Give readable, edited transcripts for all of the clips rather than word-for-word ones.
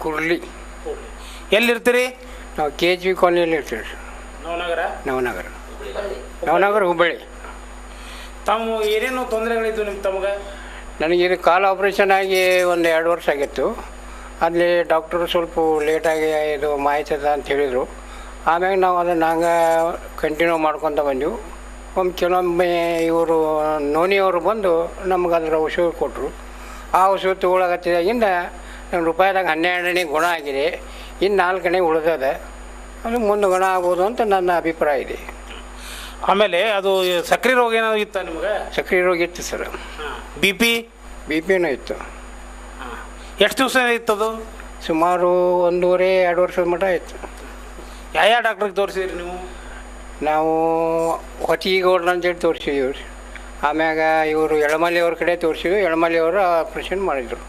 ಕುರ್ಲಿ. ಎಲ್ಲಿರ್ತೀರಿ? ನಾವು KGB ಕಾಲನಿಯಲ್ಲಿ ಇರ್ತೀವಿ sir. Navanagar Hubballi. ತಾವು ಏನೇನು ತೊಂದರೆಗಳಿದ್ದು ನಿಮ್ಮ ತಮಗೆ? ನನಗೆ ಇದು ಕಾಲು ಆಪ್ರೇಷನ್ ಆಗಿ ಒಂದು 2 ವರ್ಷ ಆಗಿತ್ತು. ಅಲ್ಲಿ ಡಾಕ್ಟರು ಸ್ವಲ್ಪ ಲೇಟಾಗಿ ಇದು ಮಾಹಿತಿ ಅದ ಅಂತ ಹೇಳಿದರು. ಆಮ್ಯಾಗ ನಾವು ಅದನ್ನು ಹಂಗೆ ಕಂಟಿನ್ಯೂ ಮಾಡ್ಕೊತ ಬಂದೆವು. ಕೆಲವೊಮ್ಮೆ ಇವರು ನೋನಿಯವರು ಬಂದು ನಮ್ಗೆ ಅದರ ಔಷಧ ಕೊಟ್ಟರು. ಆ ಔಷಧ ತೊಗೊಳಕತ್ತಿದಾಗಿಂದ ನನ್ನ ರೂಪಾಯಿದಾಗ 12ನೇ ಗುಣ ಆಗಿದೆ. ಇನ್ನು 4ನೇ ಉಳಿದದ. ಅದು ಮುಂದೆ ಗುಣ ಆಗ್ಬೋದು ಅಂತ ನನ್ನ ಅಭಿಪ್ರಾಯ ಇದೆ. ಆಮೇಲೆ ಅದು ಸಕ್ರೆ ರೋಗ ಏನಾದ್ರು ಇತ್ತ ನಿಮ್ಗೆ? ಸಕ್ರೆ ರೋಗ ಇತ್ತು ಸರ್. ಬಿ ಪಿನೂ ಇತ್ತು. ಎಷ್ಟು ದಿವಸ ಇತ್ತದು? ಸುಮಾರು 1.5-2 ವರ್ಷದ ಮಟ್ಟ ಇತ್ತು. ಯಾವ ಡಾಕ್ಟ್ರಿಗೆ ತೋರಿಸಿದ್ರಿ ನೀವು? ನಾವು ಹೊತ್ತಿಗೌಡ್ರು ಅಂತೇಳಿ ತೋರಿಸಿದ್ದೀವಿ ರೀ. ಆಮ್ಯಾಗ ಇವರು ಎಳಮಲ್ಲಿ ಅವ್ರ ಕಡೆ ತೋರಿಸಿದ್ವಿ. ಎಳಮಲ್ಲಿ ಅವರು ಆಪ್ರೇಷನ್ ಮಾಡಿದರು.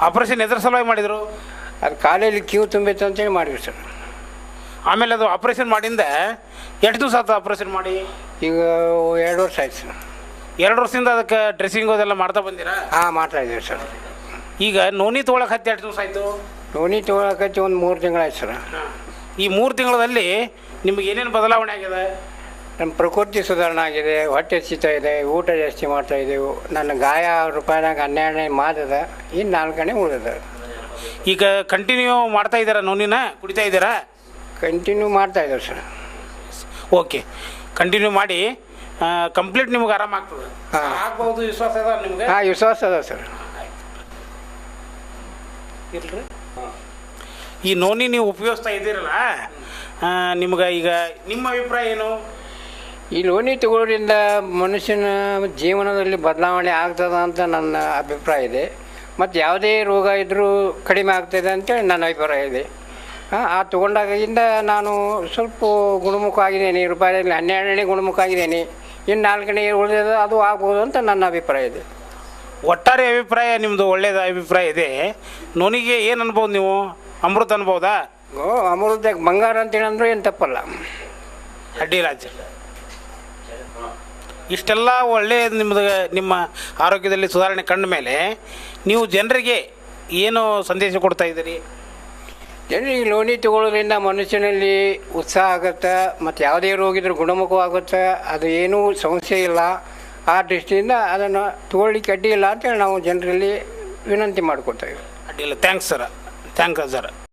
ಆಪ್ರೇಷನ್ ಎದ್ರ ಸಲುವಾಗಿ ಮಾಡಿದರು? ಅದು ಕಾಲಲ್ಲಿ ಕ್ಯೂ ತುಂಬಿತ್ತು ಅಂತೇಳಿ ಮಾಡಿದ್ರು ಸರ್. ಆಮೇಲೆ ಅದು ಆಪ್ರೇಷನ್ ಮಾಡಿಂದ ಎಷ್ಟು ದಿವಸ ಆಯ್ತು ಆಪ್ರೇಷನ್ ಮಾಡಿ? ಈಗ 2 ವರ್ಷ ಆಯ್ತು ಸರ್. 2 ವರ್ಷದಿಂದ ಅದಕ್ಕೆ ಡ್ರೆಸ್ಸಿಂಗ್ ಅದೆಲ್ಲ ಮಾಡ್ತಾ ಬಂದಿರಾ? ಹಾಂ, ಮಾಡ್ತಾಯಿದ್ದೀವಿ ಸರ್. ಈಗ ನೋನಿ ತೊಗೊಳಕ್ಕೆ ಹತ್ತಿ 2 ದಿವಸ ಆಯಿತು? ನೋನಿ ತೊಗೊಳಕತ್ತಿ ಒಂದು 3 ತಿಂಗಳಾಯ್ತು ಸರ್. ಈ 3 ತಿಂಗಳಲ್ಲಿ ನಿಮಗೆ ಏನೇನು ಬದಲಾವಣೆ ಆಗಿದೆ? ನಮ್ಮ ಪ್ರಕೃತಿ ಸುಧಾರಣೆ ಆಗಿದೆ. ಹೊಟ್ಟೆ ಹಸಿತಾ ಇದೆ. ಊಟ ಜಾಸ್ತಿ ಮಾಡ್ತಾಯಿದ್ದೆವು. ನನ್ನ ಗಾಯ ರೂಪಾಯಿನಾಗ 12ನೇ ಮಾದದ. ಇನ್ನು 4ನೇ ಉಳಿದದ. ಈಗ ಕಂಟಿನ್ಯೂ ಮಾಡ್ತಾ ಇದ್ದೀರಾ? ನೋನಿನ ಕುಡಿತಾ ಇದ್ದೀರಾ? ಕಂಟಿನ್ಯೂ ಮಾಡ್ತಾಯಿದ್ದೇವೆ ಸರ್. ಓಕೆ, ಕಂಟಿನ್ಯೂ ಮಾಡಿ ಕಂಪ್ಲೀಟ್ ನಿಮ್ಗೆ ಆರಾಮಾಗ್ತದೆ. ಹಾಂ, ಆಗ್ಬೋದು. ವಿಶ್ವಾಸ ಅದ ನಿಮ್ಗೆ? ಹಾಂ, ವಿಶ್ವಾಸ ಅದ ಸರ್. ಇಲ್ರಿ, ಈ ನೋನಿ ನೀವು ಉಪಯೋಗಿಸ್ತಾ ಇದ್ದೀರಲ್ಲ, ನಿಮ್ಗೆ ಈಗ ನಿಮ್ಮ ಅಭಿಪ್ರಾಯ ಏನು? ಈ ನೋನಿ ತಗೊಳ್ಳೋದ್ರಿಂದ ಮನುಷ್ಯನ ಜೀವನದಲ್ಲಿ ಬದಲಾವಣೆ ಆಗ್ತದ ಅಂತ ನನ್ನ ಅಭಿಪ್ರಾಯ ಇದೆ. ಮತ್ತು ಯಾವುದೇ ರೋಗ ಇದ್ದರೂ ಕಡಿಮೆ ಆಗ್ತದೆ ಅಂತೇಳಿ ನನ್ನ ಅಭಿಪ್ರಾಯ ಇದೆ. ಆ ತೊಗೊಂಡಾಗಿಂದ ನಾನು ಸ್ವಲ್ಪ ಗುಣಮುಖ ಆಗಿದ್ದೇನೆ. ರೂಪಾಯಿಯಲ್ಲಿ 12ನೇ ಗುಣಮುಖ ಆಗಿದ್ದೇನೆ. ಇನ್ನು 4ನೇ ಉಳಿದ ಅದು ಆಗ್ಬೋದು ಅಂತ ನನ್ನ ಅಭಿಪ್ರಾಯ ಇದೆ. ಒಟ್ಟಾರೆ ಅಭಿಪ್ರಾಯ ನಿಮ್ಮದು ಒಳ್ಳೆಯದ ಅಭಿಪ್ರಾಯ ಇದೆ. ನೋನಿಗೆ ಏನು ಅನ್ಬೋದು ನೀವು? ಅಮೃತ ಅನ್ಬೋದಾ? ಅಮೃತ ಬಂಗಾರ ಅಂತೇಳಿ ಅಂದರೂ ಏನು ತಪ್ಪಲ್ಲ. ಅಡ್ಡಿರಾಜ್, ಇಷ್ಟೆಲ್ಲ ಒಳ್ಳೆಯ ನಿಮ್ಮ ಆರೋಗ್ಯದಲ್ಲಿ ಸುಧಾರಣೆ ಕಂಡ ಮೇಲೆ ನೀವು ಜನರಿಗೆ ಏನು ಸಂದೇಶ ಕೊಡ್ತಾ ಇದ್ದೀರಿ? ಜನರಿಗೆ ನೋನಿ ತಗೊಳ್ಳೋದ್ರಿಂದ ಮನುಷ್ಯನಲ್ಲಿ ಉತ್ಸಾಹ ಆಗುತ್ತೆ. ಮತ್ತು ಯಾವುದೇ ರೋಗ ಇದ್ರೂ ಗುಣಮುಖವಾಗುತ್ತೆ. ಅದು ಏನೂ ಸಮಸ್ಯೆ ಇಲ್ಲ. ಆ ದೃಷ್ಟಿಯಿಂದ ಅದನ್ನು ತಗೊಳ್ಳಿಕ್ಕೆ ಅಡ್ಡಿ ಇಲ್ಲ ಅಂತೇಳಿ ನಾವು ಜನರಲ್ಲಿ ವಿನಂತಿ ಮಾಡ್ಕೊಳ್ತೇವೆ. ಅಡ್ಡಿಲ್ಲ. Thanks sir. Thank you sir.